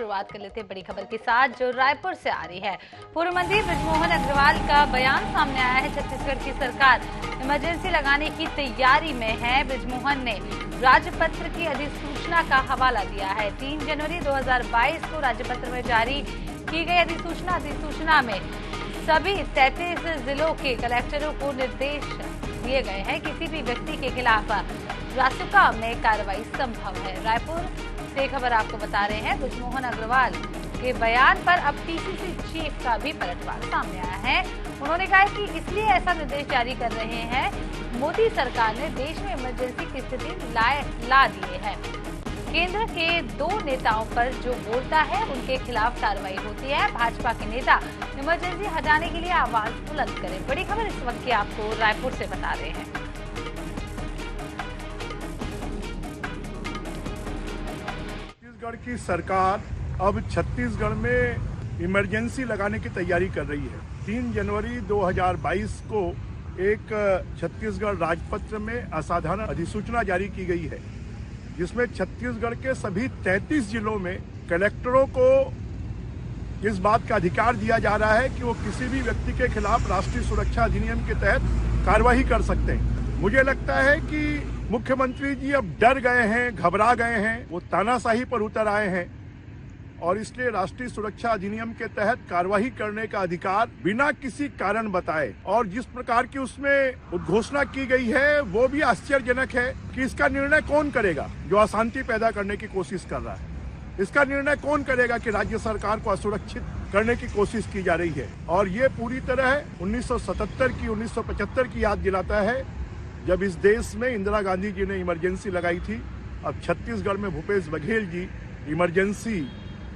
शुरुआत कर लेते हैं बड़ी खबर के साथ जो रायपुर से आ रही है। पूर्व मंत्री बृजमोहन अग्रवाल का बयान सामने आया है। छत्तीसगढ़ की सरकार इमरजेंसी लगाने की तैयारी में है। बृजमोहन ने राजपत्र की अधिसूचना का हवाला दिया है। 3 जनवरी 2022 को राजपत्र में जारी की गई अधिसूचना में सभी 33 जिलों के कलेक्टरों को निर्देश दिए गए हैं। किसी भी व्यक्ति के खिलाफ रासुका में कार्रवाई संभव है। रायपुर से खबर आपको बता रहे हैं। बृजमोहन अग्रवाल के बयान पर अब पीसीसी चीफ का भी पलटवार सामने आया है। उन्होंने कहा कि इसलिए ऐसा निर्देश जारी कर रहे हैं, मोदी सरकार ने देश में इमरजेंसी की स्थिति ला दिए है। केंद्र के 2 नेताओं पर जो बोलता है उनके खिलाफ कार्रवाई होती है। भाजपा के नेता इमरजेंसी हटाने के लिए आवाज बुलंद करें। बड़ी खबर इस वक्त की आपको रायपुर से बता रहे हैं। छत्तीसगढ़ की सरकार अब छत्तीसगढ़ में इमरजेंसी लगाने की तैयारी कर रही है। 3 जनवरी 2022 को एक छत्तीसगढ़ राजपत्र में असाधारण अधिसूचना जारी की गई है, जिसमें छत्तीसगढ़ के सभी 33 जिलों में कलेक्टरों को इस बात का अधिकार दिया जा रहा है कि वो किसी भी व्यक्ति के खिलाफ राष्ट्रीय सुरक्षा अधिनियम के तहत कार्रवाई कर सकते हैं। मुझे लगता है कि मुख्यमंत्री जी अब डर गए हैं, घबरा गए हैं, वो तानाशाही पर उतर आए हैं और इसलिए राष्ट्रीय सुरक्षा अधिनियम के तहत कार्रवाई करने का अधिकार बिना किसी कारण बताए और जिस प्रकार की उसमें उद्घोषणा की गई है वो भी आश्चर्यजनक है कि इसका निर्णय कौन करेगा जो अशांति पैदा करने की कोशिश कर रहा है। इसका निर्णय कौन करेगा कि राज्य सरकार को असुरक्षित करने की कोशिश की जा रही है। और ये पूरी तरह 1977 की 1975 की याद दिलाता है, जब इस देश में इंदिरा गांधी जी ने इमरजेंसी लगाई थी। अब छत्तीसगढ़ में भूपेश बघेल जी इमरजेंसी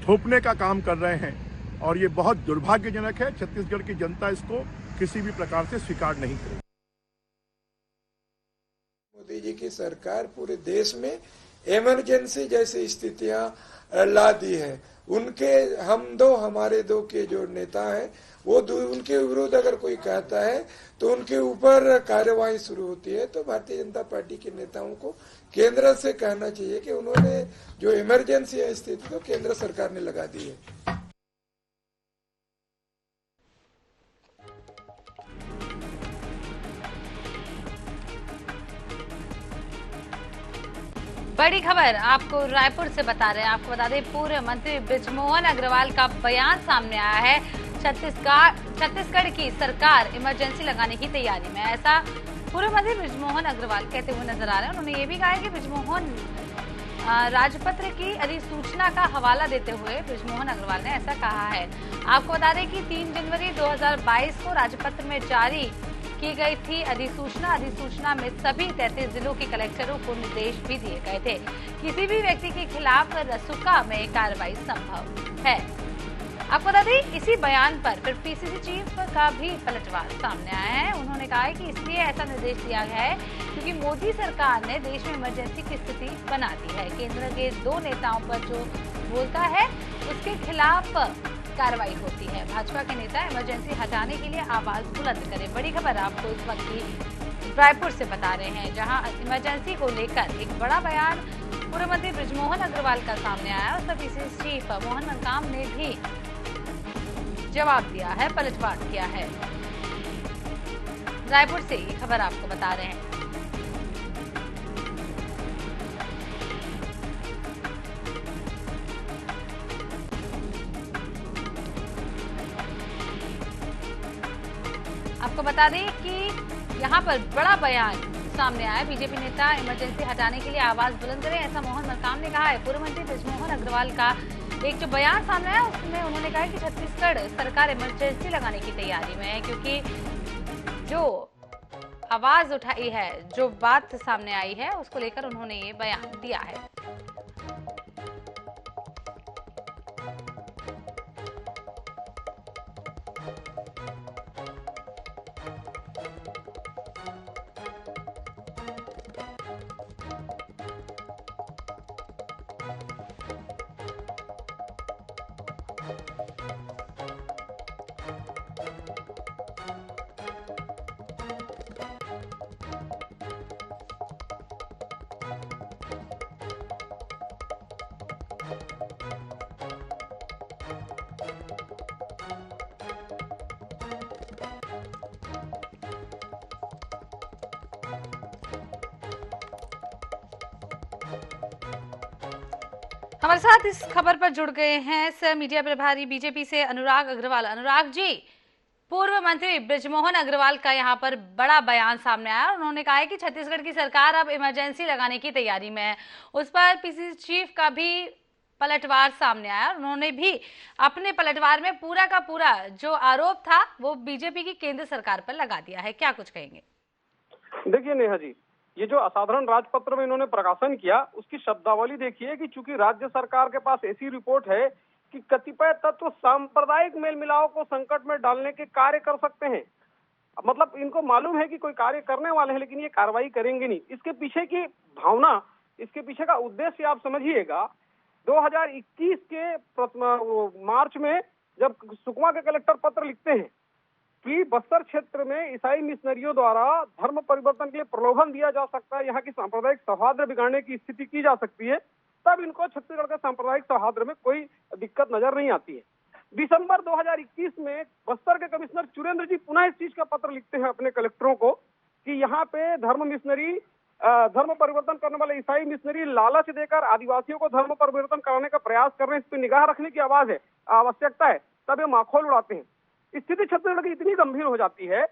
थोपने का काम कर रहे हैं और ये बहुत दुर्भाग्यजनक है। छत्तीसगढ़ की जनता इसको किसी भी प्रकार से स्वीकार नहीं करेगी। मोदी जी की सरकार पूरे देश में इमरजेंसी जैसी स्थितियां ला दी है। उनके हमारे दो के जो नेता हैं वो उनके विरुद्ध अगर कोई कहता है तो उनके ऊपर कार्रवाई शुरू होती है। तो भारतीय जनता पार्टी के नेताओं को केंद्र से कहना चाहिए कि उन्होंने जो इमरजेंसी है स्थिति तो केंद्र सरकार ने लगा दी है। बड़ी खबर आपको रायपुर से बता रहे हैं। आपको बता दें, पूर्व मंत्री बृजमोहन अग्रवाल का बयान सामने आया है। छत्तीसगढ़ की सरकार इमरजेंसी लगाने की तैयारी में, ऐसा पूर्व मंत्री बृजमोहन अग्रवाल कहते हुए नजर आ रहे हैं। उन्होंने ये भी कहा है कि बृजमोहन राजपत्र की अधिसूचना का हवाला देते हुए बृजमोहन अग्रवाल ने ऐसा कहा है। आपको बता दें कि 3 जनवरी 2022 को राजपत्र में जारी की गई थी अधिसूचना में सभी 33 जिलों के कलेक्टरों को निर्देश भी दिए गए थे। किसी भी व्यक्ति के खिलाफ रासुका में कार्रवाई संभव है। आपको बता दें, इसी बयान पर फिर पीसीसी चीफ का भी पलटवार सामने आया है। उन्होंने कहा है कि इसलिए ऐसा निर्देश दिया गया है क्योंकि मोदी सरकार ने देश में इमरजेंसी की स्थिति बना दी है। केंद्र के 2 नेताओं पर जो बोलता है उसके खिलाफ कार्रवाई होती है। भाजपा के नेता इमरजेंसी हटाने के लिए आवाज बुलंद करें। बड़ी खबर आपको इस वक्त की रायपुर से बता रहे हैं, जहां इमरजेंसी को लेकर एक बड़ा बयान पूर्व मंत्री बृजमोहन अग्रवाल का सामने आया और पीसीसी चीफ मोहन मरकाम ने भी जवाब दिया है, पलटवार किया है। रायपुर से ये खबर आपको बता रहे हैं। आपको बता दें कि यहाँ पर बड़ा बयान सामने आया। बीजेपी नेता इमरजेंसी हटाने के लिए आवाज बुलंद करें, ऐसा मोहन मरकाम ने कहा है। पूर्व मंत्री बृजमोहन अग्रवाल का एक जो बयान सामने आया उसमें उन्होंने कहा कि छत्तीसगढ़ सरकार इमरजेंसी लगाने की तैयारी में है, क्योंकि जो आवाज उठाई है, जो बात सामने आई है उसको लेकर उन्होंने ये बयान दिया है। हमारे साथ इस खबर पर जुड़ गए हैं सर मीडिया प्रभारी बीजेपी से अनुराग अग्रवाल। अनुराग जी, पूर्व मंत्री बृजमोहन अग्रवाल का यहाँ पर बड़ा बयान सामने आया। उन्होंने कहा है कि छत्तीसगढ़ की सरकार अब इमरजेंसी लगाने की तैयारी में है। उस पर पीसीसी चीफ का भी पलटवार सामने आया। उन्होंने भी अपने पलटवार में पूरा का पूरा जो आरोप था वो बीजेपी की केंद्र सरकार पर लगा दिया है। क्या कुछ कहेंगे? देखिए नेहा जी, ये जो असाधारण राजपत्र में इन्होंने प्रकाशन किया उसकी शब्दावली देखिए कि चूंकि राज्य सरकार के पास ऐसी रिपोर्ट है कि कतिपय तत्व सांप्रदायिक मेल मिलाप को संकट में डालने के कार्य कर सकते हैं। मतलब इनको मालूम है कि कोई कार्य करने वाले हैं लेकिन ये कार्रवाई करेंगे नहीं। इसके पीछे की भावना, इसके पीछे का उद्देश्य आप समझिएगा। 2021 के मार्च में जब सुकमा के कलेक्टर पत्र लिखते हैं कि बस्तर क्षेत्र में ईसाई मिशनरियों द्वारा धर्म परिवर्तन के लिए प्रलोभन दिया जा सकता है, यहाँ की सांप्रदायिक सौहार्द बिगाड़ने की स्थिति की जा सकती है, तब इनको छत्तीसगढ़ के सांप्रदायिक सौहार्द में कोई दिक्कत नजर नहीं आती है। दिसंबर 2021 में बस्तर के कमिश्नर चुरेंद्र जी पुनः इस चीज का पत्र लिखते हैं अपने कलेक्टरों को कि यहाँ पे धर्म परिवर्तन करने वाले ईसाई मिशनरी लालच देकर आदिवासियों को धर्म परिवर्तन कराने का प्रयास कर रहे हैं। इस पर निगाह रखने की आवश्यकता है, तब ये माखौल उड़ाते हैं। स्थिति छत्तीसगढ़ की इतनी गंभीर हो जाती है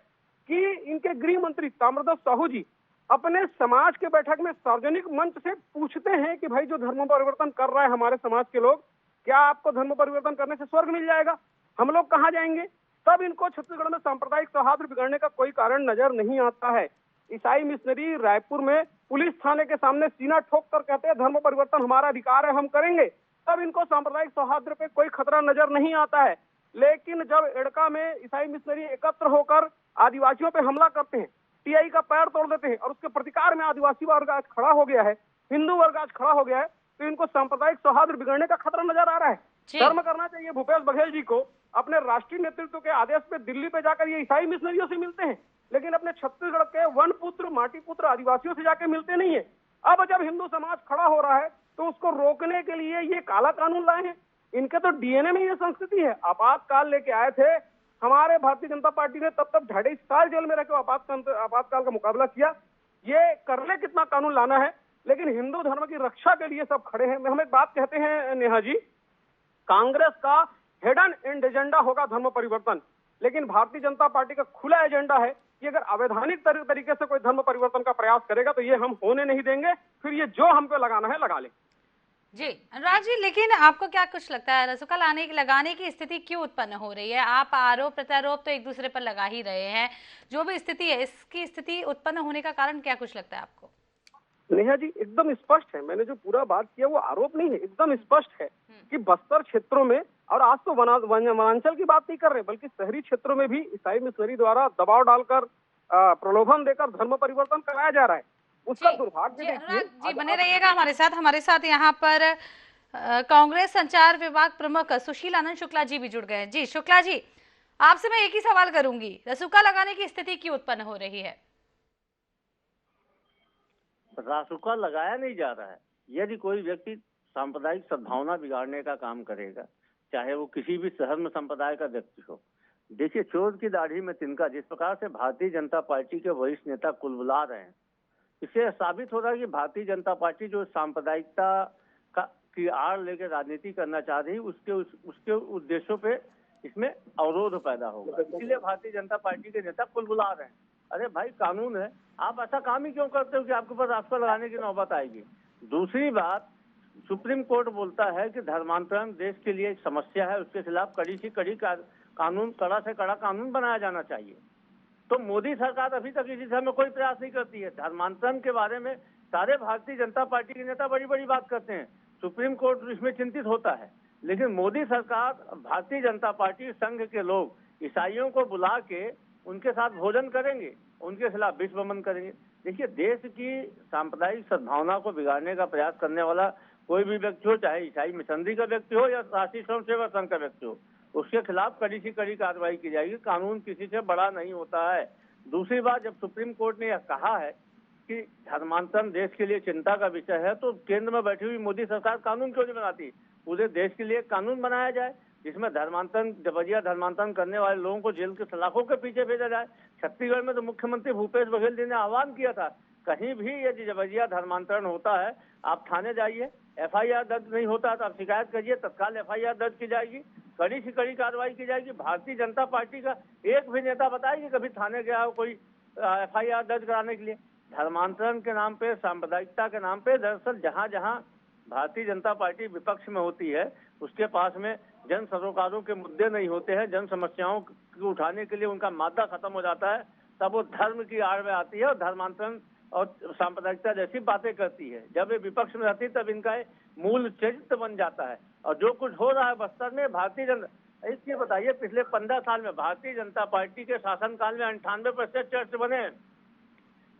कि इनके गृह मंत्री ताम्रध्वज साहू जी अपने समाज के बैठक में सार्वजनिक मंच से पूछते हैं कि भाई जो धर्म परिवर्तन कर रहा है हमारे समाज के लोग, क्या आपको धर्म परिवर्तन करने से स्वर्ग मिल जाएगा? हम लोग कहाँ जाएंगे? तब इनको छत्तीसगढ़ में सांप्रदायिक सौहार्द बिगड़ने का कोई कारण नजर नहीं आता है। ईसाई मिशनरी रायपुर में पुलिस थाने के सामने सीना ठोक कर कहते हैं धर्म परिवर्तन हमारा अधिकार है, हम करेंगे। तब इनको सांप्रदायिक सौहार्द पे कोई खतरा नजर नहीं आता है। लेकिन जब एड़का में ईसाई मिशनरी एकत्र होकर आदिवासियों पे हमला करते हैं, टीआई का पैर तोड़ देते हैं और उसके प्रतिकार में आदिवासी वर्ग आज खड़ा हो गया है, हिंदू वर्ग आज खड़ा हो गया है, तो इनको सांप्रदायिक सौहार्द बिगड़ने का खतरा नजर आ रहा है। धर्म करना चाहिए। भूपेश बघेल जी को अपने राष्ट्रीय नेतृत्व के आदेश पे दिल्ली पे जाकर ये ईसाई मिशनरियों से मिलते हैं, लेकिन अपने छत्तीसगढ़ के वन पुत्र माटी पुत्र आदिवासियों से जाके मिलते नहीं है। अब जब हिंदू समाज खड़ा हो रहा है तो उसको रोकने के लिए ये काला कानून लाए हैं। इनके तो डीएनए में ये संस्कृति है। आपातकाल लेके आए थे हमारे भारतीय जनता पार्टी ने, तब तक 2.5 साल जेल में रहकर आपातकाल का मुकाबला किया। ये कर ले कितना कानून लाना है, लेकिन हिंदू धर्म की रक्षा के लिए सब खड़े हैं। हम एक बात कहते हैं नेहा जी, कांग्रेस का हिडन एजेंडा होगा धर्म परिवर्तन, लेकिन भारतीय जनता पार्टी का खुला एजेंडा है कि अगर अवैधानिक तरीके से कोई धर्म परिवर्तन का प्रयास करेगा तो ये हम होने नहीं देंगे। फिर ये जो हम पे लगाना है लगा ले। जी अनुराग जी, लेकिन आपको क्या कुछ लगता है रसूखा लगाने की स्थिति क्यों उत्पन्न हो रही है? आप आरोप प्रत्यारोप तो एक दूसरे पर लगा ही रहे हैं, जो भी स्थिति है इसकी स्थिति उत्पन्न होने का कारण क्या कुछ लगता है आपको? नेहा जी, एकदम स्पष्ट है। मैंने जो पूरा बात किया वो आरोप नहीं है, एकदम स्पष्ट है कि बस्तर क्षेत्रों में, और आज तो वनांचल की बात नहीं कर रहे बल्कि शहरी क्षेत्रों में भी ईसाई मिशनरी द्वारा दबाव डालकर प्रलोभन देकर धर्म परिवर्तन कराया जा रहा है। उसका दुर्भाग्य जी बने रहिएगा हमारे साथ यहाँ पर कांग्रेस संचार विभाग प्रमुख सुशील आनंद शुक्ला जी भी जुड़ गए हैं। जी शुक्ला जी, आपसे मैं एक ही सवाल करूंगी, रसूखा लगाने की स्थिति क्यों उत्पन्न हो रही है? रासुका लगाया नहीं जा रहा है। यदि कोई व्यक्ति सांप्रदायिक सद्भावना बिगाड़ने का काम करेगा, चाहे वो किसी भी धर्म संप्रदाय का व्यक्ति हो, देखिए चोर की दाढ़ी में तिनका, जिस प्रकार से भारतीय जनता पार्टी के वरिष्ठ नेता कुलबुला रहे हैं, इससे साबित हो रहा है कि भारतीय जनता पार्टी जो सांप्रदायिकता की आड़ लेकर राजनीति करना चाह रही, उसके उद्देश्यों पे इसमें अवरोध पैदा होगा। इसलिए भारतीय जनता पार्टी के नेता कुलबुला रहे हैं। अरे भाई, कानून है, आप ऐसा काम ही क्यों करते हो कि आपके पास रास्ता लगाने की नौबत आएगी। दूसरी बात, सुप्रीम कोर्ट बोलता है कि धर्मांतरण देश के लिए एक समस्या है, उसके खिलाफ कड़ी से कड़ी कानून, कड़ा से कड़ा कानून बनाया जाना चाहिए। तो मोदी सरकार अभी तक इस दिशा में कोई प्रयास नहीं करती है। धर्मांतरण के बारे में सारे भारतीय जनता पार्टी के नेता बड़ी बड़ी बात करते हैं, सुप्रीम कोर्ट इसमें चिंतित होता है, लेकिन मोदी सरकार, भारतीय जनता पार्टी, संघ के लोग ईसाइयों को बुला के उनके साथ भोजन करेंगे, उनके खिलाफ विष वमन करेंगे। देखिए, देश की सांप्रदायिक सद्भावना को बिगाड़ने का प्रयास करने वाला कोई भी व्यक्ति हो, चाहे ईसाई मिशनरी का व्यक्ति हो या राष्ट्रीय स्वयंसेवक संघ का व्यक्ति हो, उसके खिलाफ कड़ी से कड़ी कार्रवाई की जाएगी। कानून किसी से बड़ा नहीं होता है। दूसरी बात, जब सुप्रीम कोर्ट ने यह कहा है कि धर्मांतरण देश के लिए चिंता का विषय है, तो केंद्र में बैठी हुई मोदी सरकार कानून क्यों नहीं बनाती? पूरे देश के लिए कानून बनाया जाए जिसमें जबरिया धर्मांतरण करने वाले लोगों को जेल के सलाखों के पीछे भेजा जाए। छत्तीसगढ़ में तो मुख्यमंत्री भूपेश बघेल जी ने आह्वान किया था, कहीं भी यदि जबरिया धर्मांतरण होता है आप थाने जाइए, FIR दर्ज नहीं होता तो आप शिकायत करिए, तत्काल FIR दर्ज की जाएगी, कड़ी से कड़ी कार्रवाई की जाएगी। भारतीय जनता पार्टी का एक भी नेता बताए कि कभी थाने गया हो कोई FIR दर्ज कराने के लिए। धर्मांतरण के नाम पे, सांप्रदायिकता के नाम पे, दरअसल जहां जहां भारतीय जनता पार्टी विपक्ष में होती है उसके पास में जन सरोकारों के मुद्दे नहीं होते हैं, जन समस्याओं को उठाने के लिए उनका मादा खत्म हो जाता है, तब वो धर्म की आड़ में आती है और धर्मांतरण और सांप्रदायिकता जैसी बातें करती है। जब ये विपक्ष में रहती है तब इनका मूल चरित्र बन जाता है। और जो कुछ हो रहा है बस्तर में, भारतीय जनता, इसलिए बताइए पिछले 15 साल में भारतीय जनता पार्टी के शासनकाल में 98% चर्च बने।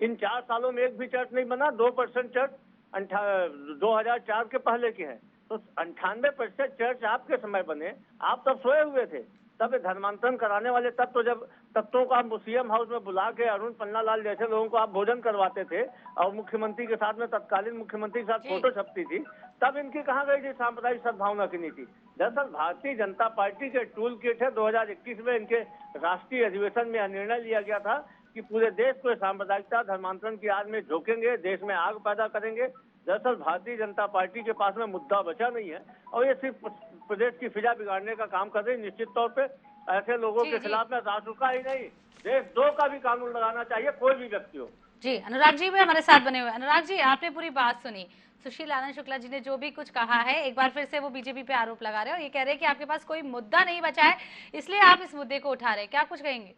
इन 4 सालों में एक भी चर्च नहीं बना। 2% चर्च 2004 के पहले के हैं। तो 98% चर्च आपके समय बने, आप तब सोए हुए थे। तब धर्मांतरण कराने वाले तत्व, जब तत्वों को आप सीएम हाउस में बुला के अरुण पन्नालाल जैसे लोगों को आप भोजन करवाते थे और मुख्यमंत्री के साथ में, तत्कालीन मुख्यमंत्री के साथ फोटो छपती थी, तब इनकी कहाँ गई थी सांप्रदायिक सद्भावना की नीति। दरअसल भारतीय जनता पार्टी के टूल किट है। 2021 में इनके राष्ट्रीय अधिवेशन में निर्णय लिया गया था कि पूरे देश को सांप्रदायिकता, धर्मांतरण की आग में झोंकेंगे, देश में आग पैदा करेंगे। दरअसल भारतीय जनता पार्टी के पास में मुद्दा बचा नहीं है और ये सिर्फ प्रदेश की फिजा बिगाड़ने का काम कर रही है। निश्चित तौर पे ऐसे लोगों के खिलाफ में राज रुका ही नहीं, देश 2 का भी कानून लगाना चाहिए, कोई भी व्यक्ति हो। जी, अनुराग जी भी हमारे साथ बने हुए। अनुराग जी, आपने पूरी बात सुनी। सुशील आनंद शुक्ला जी ने जो भी कुछ कहा है, एक बार फिर से वो बीजेपी पे आरोप लगा रहे हैं और ये कह रहे हैं कि आपके पास कोई मुद्दा नहीं बचा है, इसलिए आप इस मुद्दे को उठा रहे हैं। क्या कुछ कहेंगे?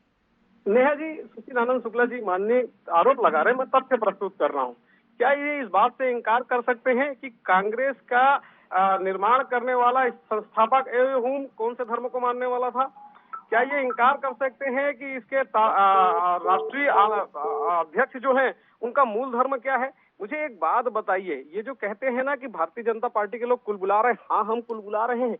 नेहा जी, सुशील आनंद शुक्ला जी माननीय आरोप लगा रहे हैं, मैं तथ्य प्रस्तुत कर रहा हूँ। क्या ये इस बात से इनकार कर सकते हैं कि कांग्रेस का निर्माण करने वाला संस्थापक एवं कौन से धर्म को मानने वाला था? क्या ये इनकार कर सकते हैं कि इसके राष्ट्रीय अध्यक्ष जो हैं उनका मूल धर्म क्या है? मुझे एक बात बताइए, ये जो कहते हैं ना कि भारतीय जनता पार्टी के लोग कुल बुला रहे हैं, हाँ हम कुल बुला रहे हैं,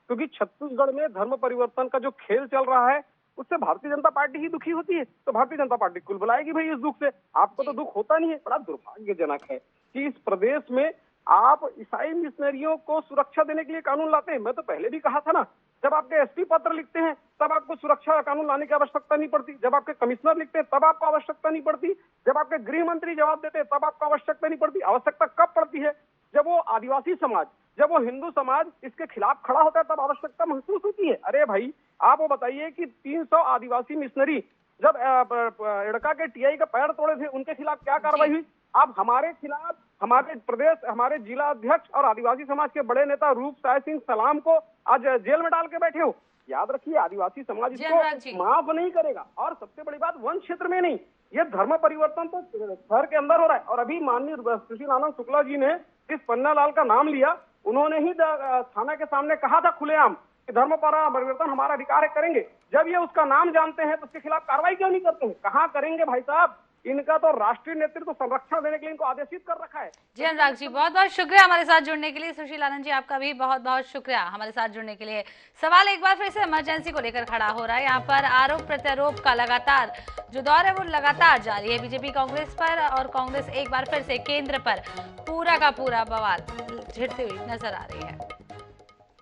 क्योंकि छत्तीसगढ़ में धर्म परिवर्तन का जो खेल चल रहा है उससे भारतीय जनता पार्टी ही दुखी होती है। तो भारतीय जनता पार्टी कुल बुलाएगी भाई इस दुख से। आपको तो दुख होता नहीं है। बड़ा दुर्भाग्यजनक है कि इस प्रदेश में आप ईसाई मिशनरियों को सुरक्षा देने के लिए कानून लाते हैं। मैं तो पहले भी कहा था ना, जब आपके SP पत्र लिखते हैं तब आपको सुरक्षा कानून लाने की आवश्यकता नहीं पड़ती, जब आपके कमिश्नर लिखते हैं तब आपको आवश्यकता नहीं पड़ती, जब आपके गृह मंत्री जवाब देते हैं तब आपको आवश्यकता नहीं पड़ती। आवश्यकता कब पड़ती है? जब वो आदिवासी समाज, जब वो हिंदू समाज इसके खिलाफ खड़ा होता है तब आवश्यकता महसूस होती है। अरे भाई, आप वो बताइए कि 300 आदिवासी मिशनरी जब एड़का के TI का पैर तोड़े थे, उनके खिलाफ क्या कार्रवाई हुई? आप हमारे खिलाफ, हमारे प्रदेश, हमारे जिला अध्यक्ष और आदिवासी समाज के बड़े नेता रूप साय सिंह सलाम को आज जेल में डाल के बैठे हो। याद रखिए, आदिवासी समाज इसको माफ नहीं करेगा। और सबसे बड़ी बात, वन क्षेत्र में नहीं, ये धर्म परिवर्तन तो शहर के अंदर हो रहा है। और अभी माननीय सुशील आनंद शुक्ला जी ने जिस पन्नालाल का नाम लिया, उन्होंने ही थाना के सामने कहा था खुलेआम कि धर्म परिवर्तन हमारा अधिकार है, करेंगे। जब ये उसका नाम जानते हैं तो उसके खिलाफ कार्रवाई क्यों नहीं करते हैं? कहाँ करेंगे भाई साहब? इनका तो राष्ट्रीय नेतृत्व संरक्षण देने के लिए इनको आदेशित कर रखा है। जी अनुराग जी, बहुत बहुत शुक्रिया हमारे साथ जुड़ने के लिए। सुशील आनंद जी, आपका भी बहुत बहुत शुक्रिया हमारे साथ जुड़ने के लिए। सवाल एक बार फिर से इमरजेंसी को लेकर खड़ा हो रहा है। यहाँ पर आरोप प्रत्यारोप का लगातार जो दौर है वो लगातार जारी है बीजेपी कांग्रेस पर, और कांग्रेस एक बार फिर से केंद्र पर पूरा का पूरा बवाल झेड़ते हुए नजर आ रही है।